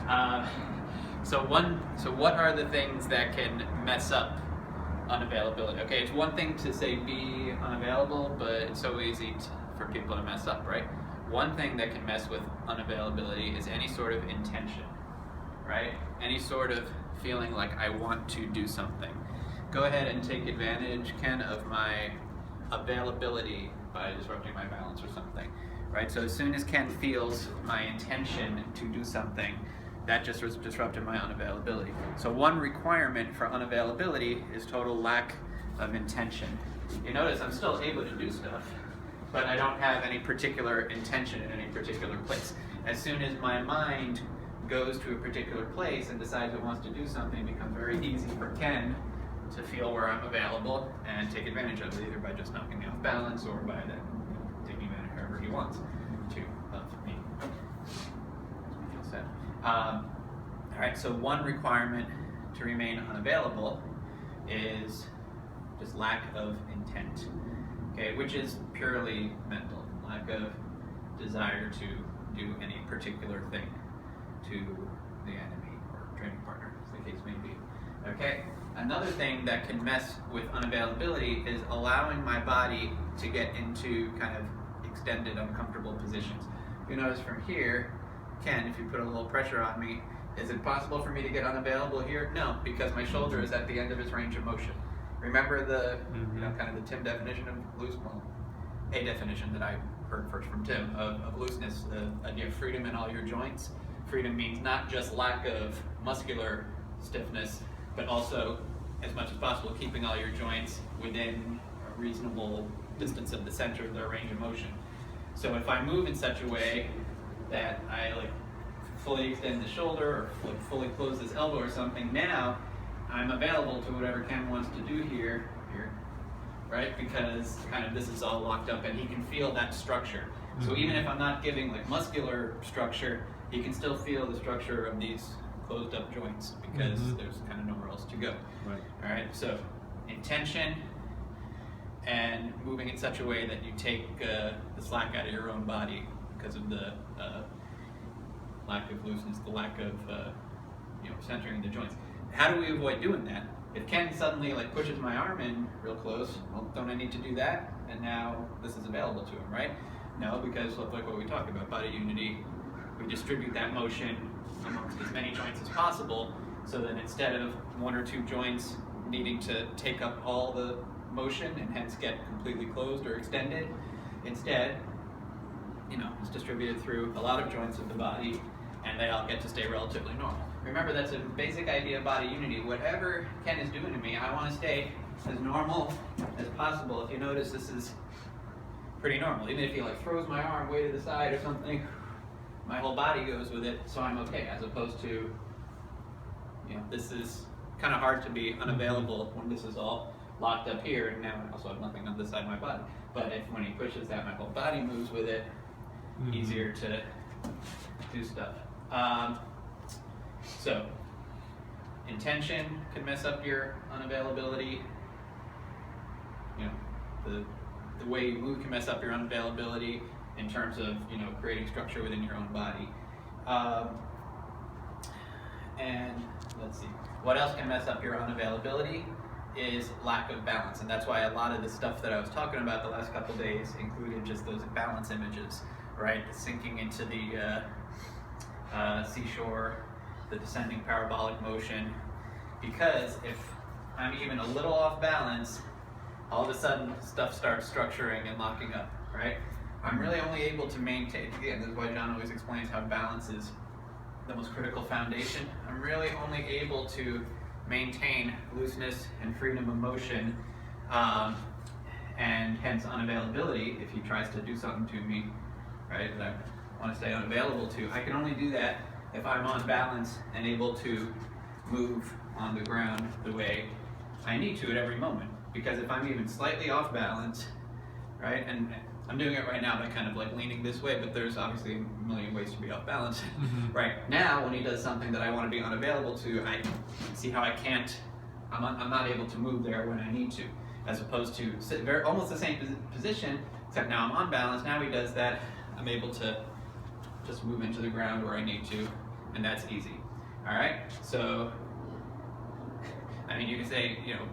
Uh, so what are the things that can mess up unavailability? Okay, it's one thing to say be unavailable, but it's so easy for people to mess up, right? One thing that can mess with unavailability is any sort of intention, right? Any sort of feeling like I want to do something. Go ahead and take advantage, Ken, of my availability by disrupting my balance or something, right? So as soon as Ken feels my intention to do something, that just disrupted my unavailability. So one requirement for unavailability is total lack of intention. You notice I'm still able to do stuff, but I don't have any particular intention in any particular place. As soon as my mind goes to a particular place and decides it wants to do something, it becomes very easy for Ken to feel where I'm available and take advantage of it, either by just knocking me off balance or by then taking advantage however he wants to of me. Feel sad. All right, so one requirement to remain unavailable is just lack of intent, okay, which is purely mental, lack of desire to do any particular thing to the enemy or training partner, as the case may be. Okay. Another thing that can mess with unavailability is allowing my body to get into kind of extended, uncomfortable positions. You notice from here, Ken, if you put a little pressure on me, is it possible for me to get unavailable here? No, because my shoulder is at the end of its range of motion. Remember the, kind of the Tim definition of loose, well, a definition that I heard first from Tim of looseness, the idea of freedom in all your joints. Freedom means not just lack of muscular stiffness, but also, as much as possible, keeping all your joints within a reasonable distance of the center of their range of motion. So if I move in such a way that I fully extend the shoulder or fully close this elbow or something, now I'm available to whatever Ken wants to do here, right? Because kind of this is all locked up and he can feel that structure. So even if I'm not giving muscular structure, he can still feel the structure of these closed up joints because there's kind of nowhere else to go. Right. All right, so intention and moving in such a way that you take the slack out of your own body because of the lack of looseness, the lack of centering the joints. How do we avoid doing that? If Ken suddenly pushes my arm in real close, well, don't I need to do that? And now this is available to him, right? No, because like what we talked about, body unity, we distribute that motion amongst as many joints as possible, so that instead of one or two joints needing to take up all the motion and hence get completely closed or extended, instead, it's distributed through a lot of joints of the body, and they all get to stay relatively normal. Remember, that's a basic idea of body unity. Whatever Ken is doing to me, I want to stay as normal as possible. If you notice, this is pretty normal. Even if he throws my arm way to the side or something, my whole body goes with it, so I'm okay, as opposed to, this is kind of hard to be unavailable when this is all locked up here, and now I also have nothing on this side of my body. But when he pushes that, my whole body moves with it, easier to do stuff. So, intention can mess up your unavailability. The way you move can mess up your unavailability in terms of creating structure within your own body. And let's see, what else can mess up your unavailability is lack of balance, and that's why a lot of the stuff that I was talking about the last couple days included just those balance images, right? Sinking into the seashore, the descending parabolic motion, because if I'm even a little off balance, all of a sudden stuff starts structuring and locking up, right? I'm really only able to maintain, again, this is why John always explains how balance is the most critical foundation. I'm really only able to maintain looseness and freedom of motion, and hence unavailability if he tries to do something to me, right, that I want to stay unavailable to. I can only do that if I'm on balance and able to move on the ground the way I need to at every moment. Because if I'm even slightly off balance, right, and I'm doing it right now by kind of leaning this way, but there's obviously a million ways to be off balance. Right now, when he does something that I want to be unavailable to, I see how I'm not able to move there when I need to, as opposed to sit almost the same position, except now I'm on balance. Now he does that, I'm able to just move into the ground where I need to, and that's easy. All right, so I mean, you can say, you know,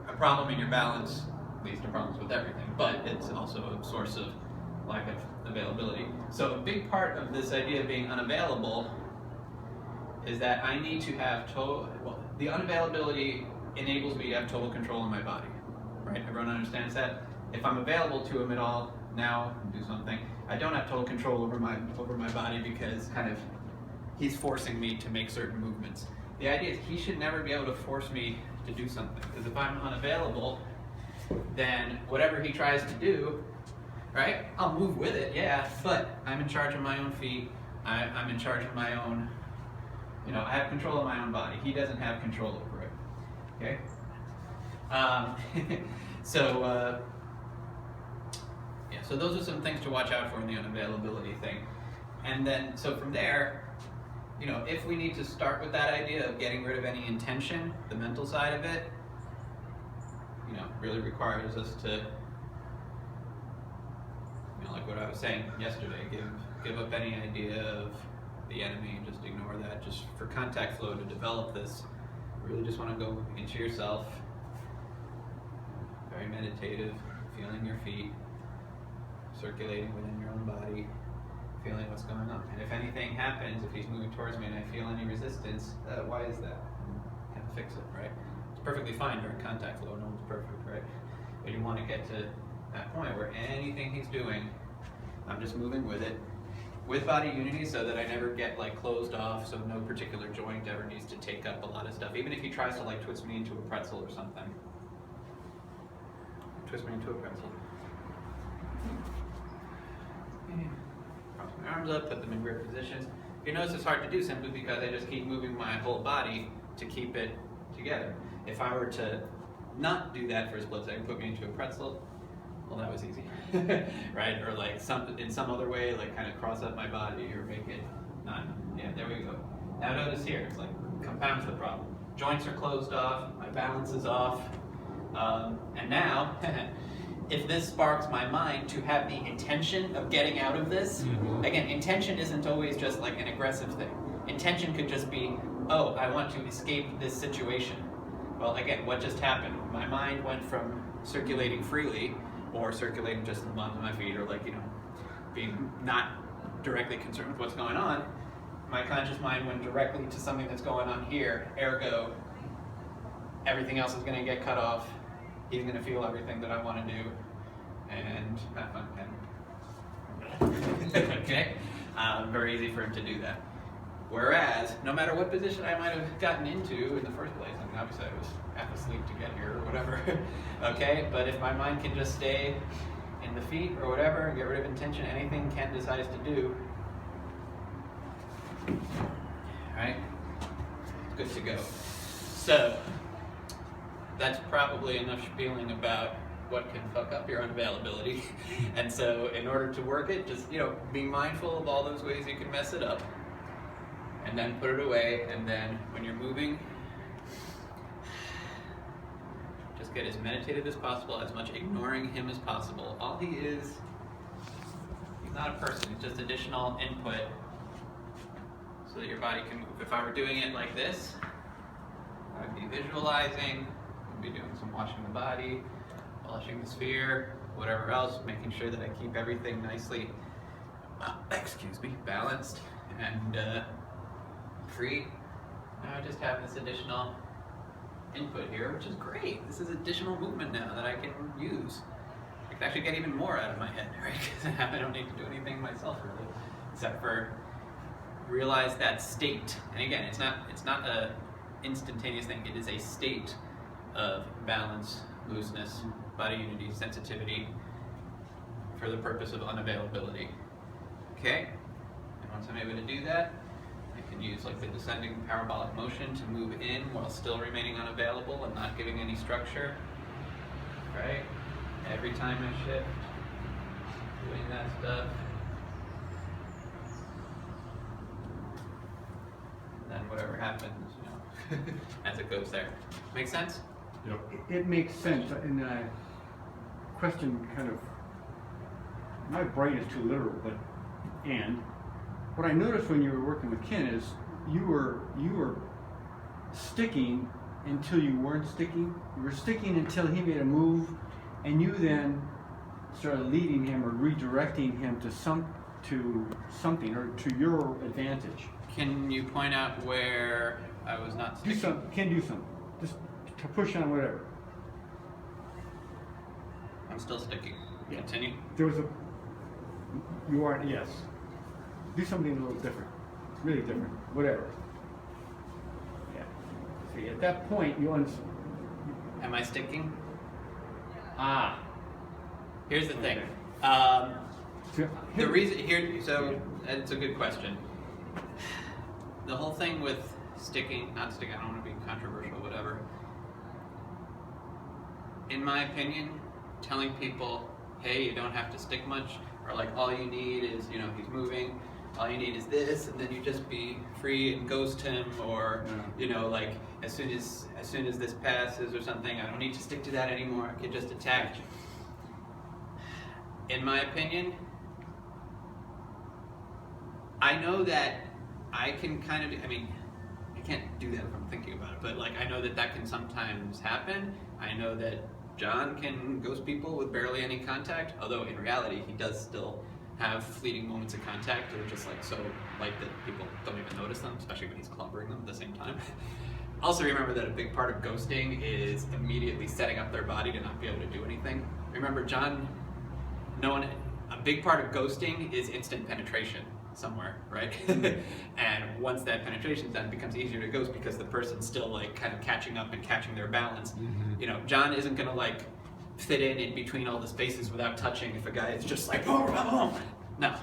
a problem in your balance leads to problems with everything, but it's also a source of lack of availability. So a big part of this idea of being unavailable is that I need to have the unavailability enables me to have total control in my body, right? Everyone understands that? If I'm available to him at all, now, do something, I don't have total control over my body because kind of he's forcing me to make certain movements. The idea is he should never be able to force me to do something, because if I'm unavailable, then whatever he tries to do, right, I'll move with it, yeah, but I'm in charge of my own feet, I'm in charge of my own, you know, I have control of my own body. He doesn't have control over it, okay? So those are some things to watch out for in the unavailability thing. And then, so from there, you know, if we need to start with that idea of getting rid of any intention, the mental side of it, you know, really requires us to, you know, like what I was saying yesterday, give up any idea of the enemy and just ignore that. Just for contact flow to develop this, you really just want to go into yourself, very meditative, feeling your feet, circulating within your own body, feeling what's going on. And if anything happens, if he's moving towards me and I feel any resistance, why is that? Kind of fix it, right? It's perfectly fine during contact flow, no one's perfect, right? But you want to get to that point where anything he's doing, I'm just moving with it, with body unity, so that I never get like closed off, so no particular joint ever needs to take up a lot of stuff. Even if he tries to like twist me into a pretzel or something. Twist me into a pretzel. Cross my arms up, put them in grip positions. You notice it's hard to do simply because I just keep moving my whole body to keep it together. If I were to not do that for a split second, put me into a pretzel, well, that was easy, right? Or like in some other way, like kind of cross up my body or make it not, yeah, there we go. Now notice here, it's like compounds the problem. Joints are closed off, my balance is off, and now, if this sparks my mind to have the intention of getting out of this, again, intention isn't always just like an aggressive thing. Intention could just be, oh, I want to escape this situation. Well, again, what just happened? My mind went from circulating freely, or circulating just in the bottom of my feet, or like, you know, being not directly concerned with what's going on. My conscious mind went directly to something that's going on here, ergo, everything else is going to get cut off. He's going to feel everything that I want to do, and have fun. Okay? Very easy for him to do that. Whereas, no matter what position I might have gotten into in the first place, I mean, obviously I was half asleep to get here or whatever, okay? But if my mind can just stay in the feet or whatever, and get rid of intention, anything Ken decides to do, right? Good to go. So, that's probably enough spieling about what can fuck up your unavailability. And so in order to work it, just, you know, be mindful of all those ways you can mess it up, and then put it away, and then when you're moving, just get as meditative as possible, as much ignoring him as possible. All he is, he's not a person, he's just additional input so that your body can move. If I were doing it like this, I would be visualizing, be doing some washing the body, polishing the sphere, whatever else, making sure that I keep everything nicely, balanced and free. Now I just have this additional input here, which is great. This is additional movement now that I can use. I can actually get even more out of my head, right? Because I don't need to do anything myself really, except for realize that state. And again, it's not a instantaneous thing. It is a state of balance, looseness, body unity, sensitivity, for the purpose of unavailability. Okay? And once I'm able to do that, I can use like the descending parabolic motion to move in while still remaining unavailable and not giving any structure. Right? Every time I shift, doing that stuff. And then whatever happens, you know, as it goes there. Make sense? Yep. It makes sense, and I question kind of, my brain is too literal, but, and what I noticed when you were working with Ken is were sticking until you weren't sticking. You were sticking until he made a move, and you then started leading him or redirecting him to something or to your advantage. Can you point out where I was not sticking? Do something. Just to push on whatever. I'm still sticking. Yeah. Continue. You aren't, yes. Do something a little different. Really different. Whatever. Yeah. See, at that point, Am I sticking? Ah. Here's the thing. Okay. The reason here, so it's a good question. The whole thing with sticking, not sticking, I don't want to be controversial, whatever. In my opinion, telling people, hey, you don't have to stick much, or like all you need is, he's moving, all you need is this, and then you just be free and ghost him, or like as soon as this passes or something, I don't need to stick to that anymore, I can just attack. In my opinion, I know that I can kind of, I can't do that if I'm thinking about it, but like I know that can sometimes happen. I know that John can ghost people with barely any contact, although in reality he does still have fleeting moments of contact that are just like so light that people don't even notice them, especially when he's clubbering them at the same time. Also remember that a big part of ghosting is immediately setting up their body to not be able to do anything. Remember John, a big part of ghosting is instant penetration somewhere, right? And once that penetration's done, it becomes easier to ghost because the person's still like kind of catching up and catching their balance. Mm-hmm. John isn't gonna like fit in between all the spaces without touching if a guy is just like, boom, boom, boom. No.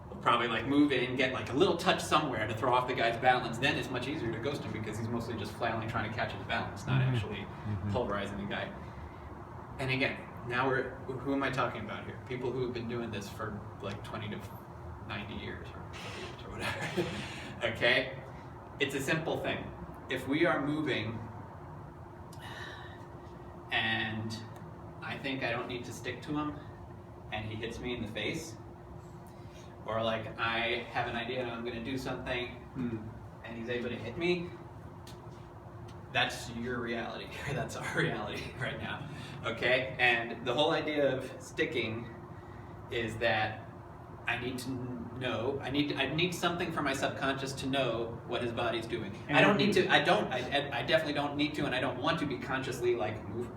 He'll probably like move in, get like a little touch somewhere to throw off the guy's balance. Then it's much easier to ghost him because he's mostly just flailing trying to catch his balance, not actually pulverizing the guy. And again, now who am I talking about here? People who have been doing this for like 20 to 90 years or whatever. Okay? It's a simple thing. If we are moving and I think I don't need to stick to him and he hits me in the face, or like I have an idea and I'm going to do something and he's able to hit me, that's your reality. That's our reality right now. Okay? And the whole idea of sticking is that I need to know, I need something for my subconscious to know what his body's doing. And I definitely don't need to, and I don't want to be consciously like, move,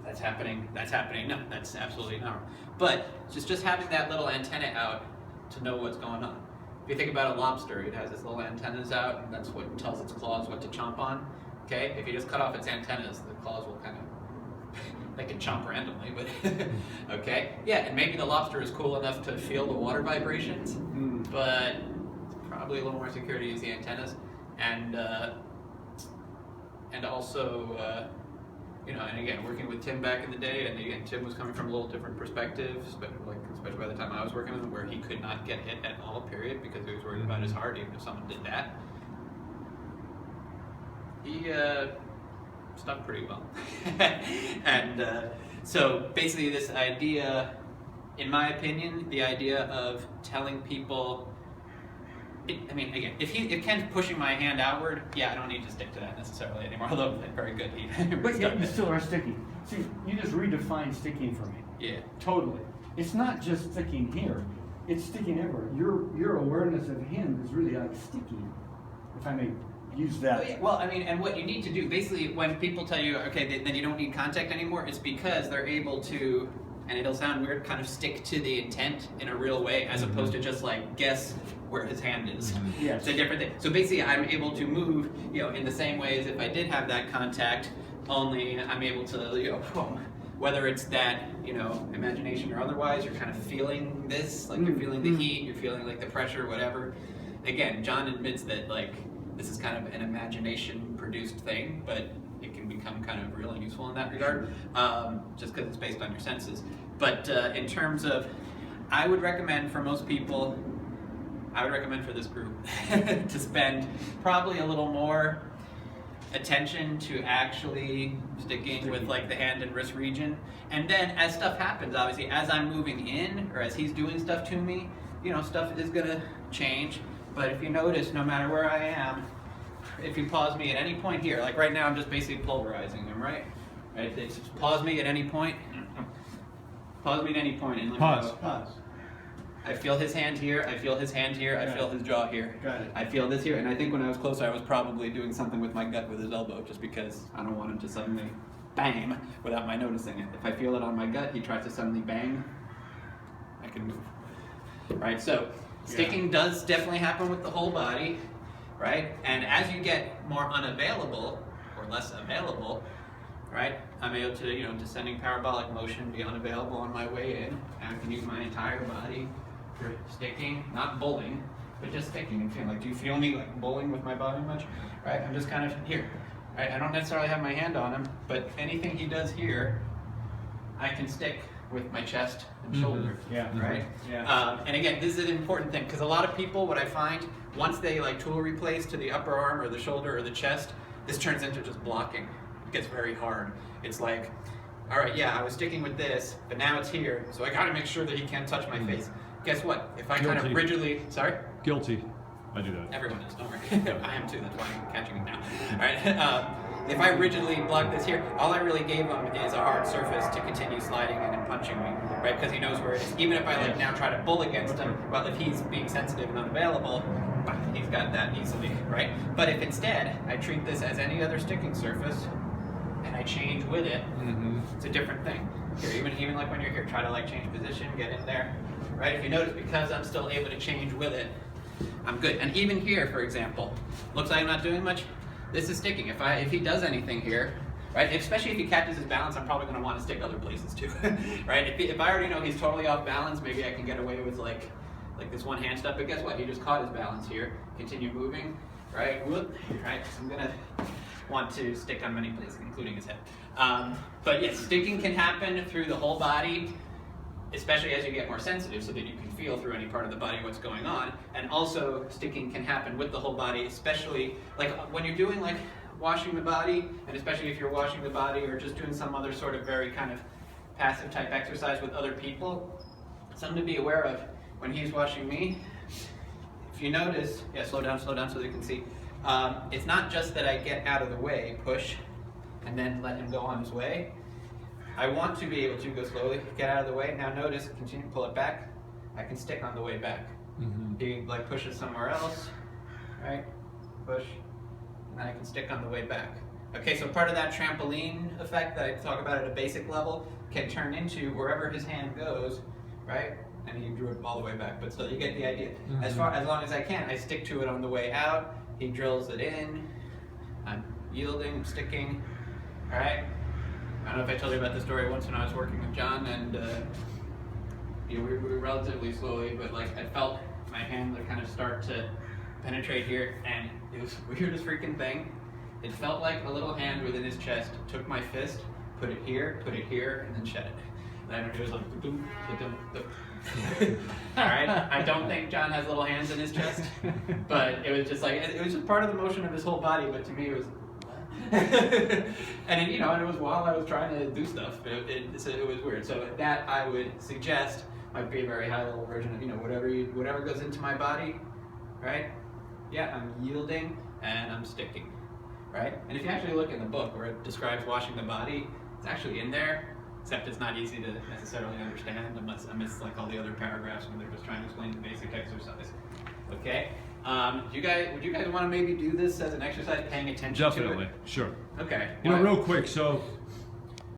that's happening. No, that's absolutely not. But just having that little antenna out to know what's going on. If you think about a lobster, it has its little antennas out, and that's what tells its claws what to chomp on. Okay? If you just cut off its antennas, the claws will kind of, they can chomp randomly, but okay? Yeah, and maybe the lobster is cool enough to feel the water vibrations, but probably a little more secure to use the antennas. And also, and again, working with Tim back in the day, and again, Tim was coming from a little different perspective, especially by the time I was working with him, where he could not get hit at all, period, because he was worried about his heart, even if someone did that. He stuck pretty well. And so basically this idea, in my opinion, the idea of telling people, if Ken's pushing my hand outward, yeah, I don't need to stick to that necessarily anymore, although very good. But yet you still are sticking. See, you just redefined sticking for me. Yeah. Totally. It's not just sticking here, it's sticking everywhere. Your awareness of him is really like sticking, if I may use that. Oh, yeah. Well, and what you need to do, basically, when people tell you, okay, then you don't need contact anymore, it's because they're able to, and it'll sound weird, kind of stick to the intent in a real way, as opposed to just like guess where his hand is. Yes. It's a different thing. So basically, I'm able to move, in the same way as if I did have that contact, only I'm able to, whether it's that, imagination or otherwise, you're kind of feeling this, like you're feeling the heat, you're feeling like the pressure, whatever. Again, John admits that like, this is kind of an imagination-produced thing, but it can become kind of real and useful in that regard, just because it's based on your senses. But in terms of, I would recommend for most people, for this group, to spend probably a little more attention to actually sticking with like the hand and wrist region. And then as stuff happens, obviously, as I'm moving in, or as he's doing stuff to me, stuff is gonna change. But if you notice, no matter where I am, if you pause me at any point here, like right now I'm just basically pulverizing him, right? Right? It's pause me at any point. Pause me at any point and let me go. Pause. I feel his hand here, I feel his hand here, I feel his jaw here. Got it. I feel this here, and I think when I was closer I was probably doing something with my gut with his elbow, just because I don't want him to suddenly bang without my noticing it. If I feel it on my gut, he tries to suddenly bang, I can move. Right, so sticking does definitely happen with the whole body, right? And as you get more unavailable, or less available, right, I'm able to, you know, descending parabolic motion, be unavailable on my way in, and I can use my entire body for sticking, not bowling, but just sticking and feeling. Like, do you feel me like bowling with my body much? Right, I'm just kind of here. Right, I don't necessarily have my hand on him, but anything he does here, I can stick with my chest and shoulder. Yeah. Right? Yeah. And again, this is an important thing, because a lot of people, what I find, once they like tool replace to the upper arm or the shoulder or the chest, this turns into just blocking. It gets very hard. It's like, all right, yeah, I was sticking with this, but now it's here, so I gotta make sure that he can't touch my face. Guess what? If I kind of Guilty. rigidly, sorry? Guilty. I do that. Everyone is, don't worry. I am too, that's why I'm catching it now. All right. If I rigidly block this here, all I really gave him is a hard surface to continue sliding in and punching me, right? Because he knows where it is. Even if I like now try to bull against him, well, if he's being sensitive and unavailable, he's got that easily, right? But if instead I treat this as any other sticking surface and I change with it, it's a different thing. Here, even like when you're here, try to like change position, get in there, right? If you notice, because I'm still able to change with it, I'm good. And even here, for example, looks like I'm not doing much. This is sticking. If he does anything here, right? Especially if he catches his balance, I'm probably going to want to stick other places too, right? If I already know he's totally off balance, maybe I can get away with like this one hand stuff. But guess what? He just caught his balance here. Continue moving, right? Whoop, right? So I'm gonna want to stick on many places, including his head. But yes, sticking can happen through the whole body, especially as you get more sensitive, so that you can feel through any part of the body what's going on. And also, sticking can happen with the whole body, especially like when you're doing like washing the body, and especially if you're washing the body or just doing some other sort of very kind of passive type exercise with other people. Something to be aware of when he's washing me. If you notice, yeah, slow down so that you can see. It's not just that I get out of the way, push, and then let him go on his way. I want to be able to go slowly, get out of the way. Now notice, continue to pull it back. I can stick on the way back. He like pushes somewhere else, right? Push, and then I can stick on the way back. Okay, so part of that trampoline effect that I talk about at a basic level can turn into wherever his hand goes, right? And he drew it all the way back, but still you get the idea. As long as I can, I stick to it on the way out. He drills it in. I'm yielding, sticking, all right? I don't know if I told you about this story once when I was working with John, and you know, we were relatively slowly, but like I felt my hand like kind of start to penetrate here, and it was the weirdest freaking thing. It felt like a little hand within his chest took my fist, put it here, and then shed it. And it was like, ba-doom, ba-doom, ba-doom. All right. I don't think John has little hands in his chest, but it was just like it was just part of the motion of his whole body. But to me, it was. And you know, and it was while I was trying to do stuff. It was weird. So that I would suggest might be a very high level version of, you know, whatever goes into my body, right? Yeah, I'm yielding and I'm sticking, right? And if you actually look in the book where it describes washing the body, it's actually in there, except it's not easy to necessarily understand amidst like all the other paragraphs when they're just trying to explain the basic exercise. Okay. Would you guys want to maybe do this as an exercise, paying attention to it? Definitely, sure. Okay. You know, real quick, so